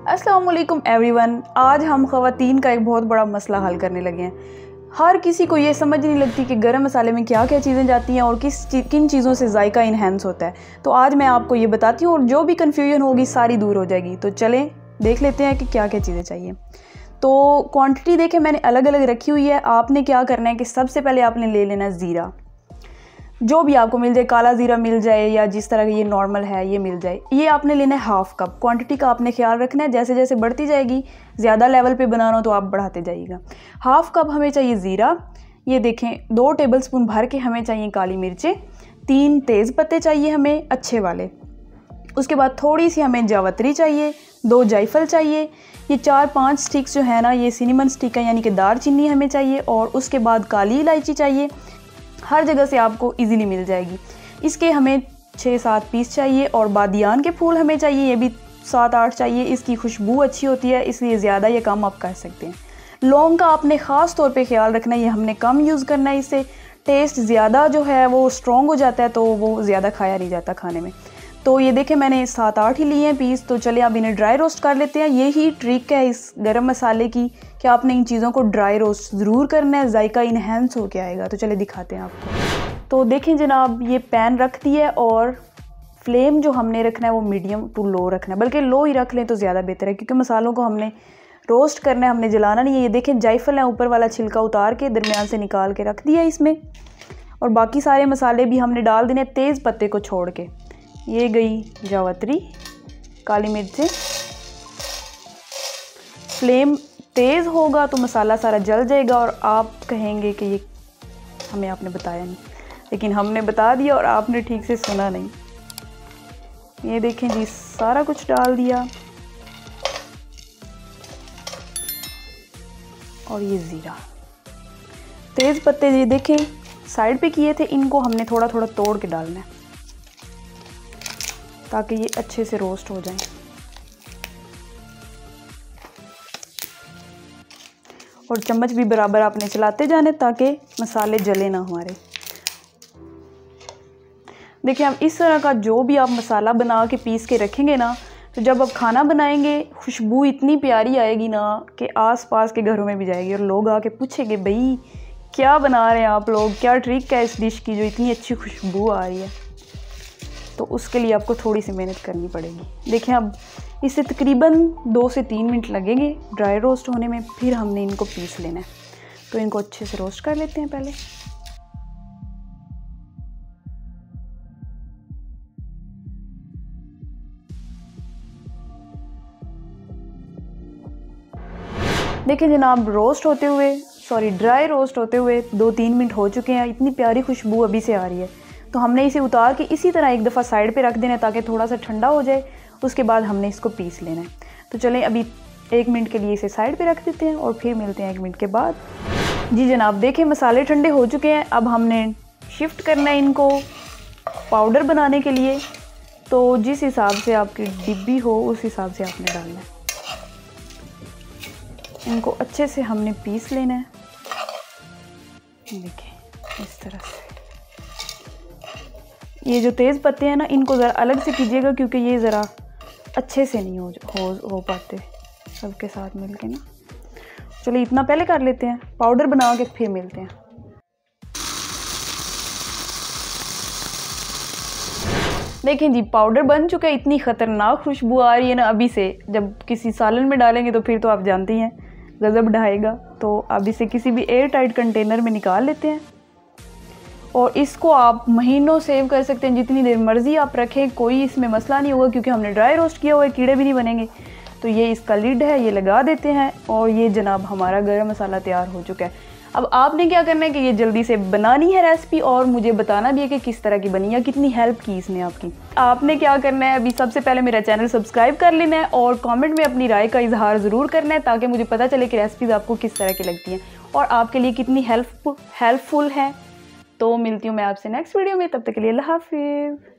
अस्सलाम वालेकुम एवरीवन। आज हम ख़वातीन का एक बहुत बड़ा मसला हल करने लगे हैं। हर किसी को ये समझ नहीं लगती कि गरम मसाले में क्या क्या चीज़ें जाती हैं और किन चीज़ों से जायका इन्हेंस होता है। तो आज मैं आपको ये बताती हूँ और जो भी कन्फ्यूजन होगी सारी दूर हो जाएगी। तो चलें देख लेते हैं कि क्या क्या चीज़ें चाहिए। तो क्वांटिटी देखें मैंने अलग अलग रखी हुई है। आपने क्या करना है कि सबसे पहले आपने ले लेना है ज़ीरा, जो भी आपको मिल जाए, काला ज़ीरा मिल जाए या जिस तरह का ये नॉर्मल है ये मिल जाए। ये आपने लेना है हाफ़ कप। क्वांटिटी का आपने ख्याल रखना है, जैसे जैसे बढ़ती जाएगी, ज़्यादा लेवल पे बनाना हो तो आप बढ़ाते जाइएगा। हाफ़ कप हमें चाहिए ज़ीरा। ये देखें 2 टेबलस्पून भर के हमें चाहिए काली मिर्चें, 3 तेज़ पत्ते चाहिए हमें अच्छे वाले। उसके बाद थोड़ी सी हमें जावित्री चाहिए, 2 जायफल चाहिए, ये 4-5 स्टिक्स जो है ना ये सिनेमन स्टिक है यानी कि दारचीनी हमें चाहिए। और उसके बाद काली इलायची चाहिए, हर जगह से आपको इजीली मिल जाएगी। इसके हमें 6-7 पीस चाहिए। और बादियान के फूल हमें चाहिए, ये भी 7-8 चाहिए। इसकी खुशबू अच्छी होती है इसलिए ज़्यादा ये कम आप कर सकते हैं। लौंग का आपने ख़ास तौर पे ख्याल रखना है, ये हमने कम यूज़ करना है, इससे टेस्ट ज़्यादा जो है वो स्ट्रॉन्ग हो जाता है तो वो ज़्यादा खाया नहीं जाता खाने में। तो ये देखें मैंने 7-8 ही लिए हैं पीस। तो चलिए अब इन्हें ड्राई रोस्ट कर लेते हैं। यही ट्रिक है इस गरम मसाले की कि आपने इन चीज़ों को ड्राई रोस्ट ज़रूर करना है, जायका इन्हेंस होके आएगा। तो चलिए दिखाते हैं आपको। तो देखें जनाब ये पैन रख दिया है और फ्लेम जो हमने रखना है वो मीडियम टू लो रखना है, बल्कि लो ही रख लें तो ज़्यादा बेहतर है क्योंकि मसालों को हमने रोस्ट करना है, हमने जलाना नहीं है। ये देखें जायफल है, ऊपर वाला छिलका उतार के दरमियान से निकाल के रख दिया इसमें। और बाकी सारे मसाले भी हमने डाल देने तेज़ पत्ते को छोड़ के। ये गई जावित्री, काली मिर्चें। फ्लेम तेज़ होगा तो मसाला सारा जल जाएगा और आप कहेंगे कि ये हमें आपने बताया नहीं, लेकिन हमने बता दिया और आपने ठीक से सुना नहीं। ये देखें जी सारा कुछ डाल दिया। और ये ज़ीरा, तेज़ पत्ते ये देखें साइड पे किए थे, इनको हमने थोड़ा थोड़ा तोड़ के डालना है ताकि ये अच्छे से रोस्ट हो जाएं। और चम्मच भी बराबर आपने चलाते जाने ताकि मसाले जले ना हमारे। देखिए अब इस तरह का जो भी आप मसाला बना के पीस के रखेंगे ना, तो जब आप खाना बनाएंगे खुशबू इतनी प्यारी आएगी ना कि आस पास के घरों में भी जाएगी और लोग आके पूछेंगे भाई क्या बना रहे हैं आप लोग, क्या ट्रिक है इस डिश की जो इतनी अच्छी खुशबू आ रही है। तो उसके लिए आपको थोड़ी सी मेहनत करनी पड़ेगी। देखें अब इसे तकरीबन 2 से 3 मिनट लगेंगे ड्राई रोस्ट होने में, फिर हमने इनको पीस लेना है। तो इनको अच्छे से रोस्ट कर लेते हैं पहले। देखिए जनाब ड्राई रोस्ट होते हुए 2-3 मिनट हो चुके हैं। इतनी प्यारी खुशबू अभी से आ रही है। तो हमने इसे उतार के इसी तरह एक दफ़ा साइड पे रख देना है ताकि थोड़ा सा ठंडा हो जाए। उसके बाद हमने इसको पीस लेना है। तो चलें अभी 1 मिनट के लिए इसे साइड पे रख देते हैं और फिर मिलते हैं 1 मिनट के बाद। जी जनाब देखें मसाले ठंडे हो चुके हैं। अब हमने शिफ्ट करना है इनको पाउडर बनाने के लिए। तो जिस हिसाब से आपकी डिब्बी हो उस हिसाब से आपने डालना है। इनको अच्छे से हमने पीस लेना है। देखें इस तरह से। ये जो तेज़ पत्ते हैं ना इनको ज़रा अलग से कीजिएगा क्योंकि ये ज़रा अच्छे से नहीं हो पाते सबके साथ मिलके ना। चलिए इतना पहले कर लेते हैं, पाउडर बना के फिर मिलते हैं। देखें जी पाउडर बन चुका है। इतनी ख़तरनाक खुशबू आ रही है ना अभी से, जब किसी सालन में डालेंगे तो फिर तो आप जानती हैं गज़ब ढाएगा। तो अब इसे किसी भी एयर टाइट कंटेनर में निकाल लेते हैं और इसको आप महीनों सेव कर सकते हैं, जितनी देर मर्ज़ी आप रखें, कोई इसमें मसला नहीं होगा क्योंकि हमने ड्राई रोस्ट किया हुआ है, कीड़े भी नहीं बनेंगे। तो ये इसका लिड है, ये लगा देते हैं और ये जनाब हमारा गरम मसाला तैयार हो चुका है। अब आपने क्या करना है कि ये जल्दी से बनानी है रेसिपी और मुझे बताना भी है कि किस तरह की बनी या कितनी हेल्प की इसने आपकी। आपने क्या करना है अभी सबसे पहले मेरा चैनल सब्सक्राइब कर लेना है और कमेंट में अपनी राय का इजहार ज़रूर करना है ताकि मुझे पता चले कि रेसिपीज़ आपको किस तरह की लगती हैं और आपके लिए कितनी हेल्पफुल है। तो मिलती हूँ मैं आपसे नेक्स्ट वीडियो में, तब तक के लिए अल्लाह हाफिज़।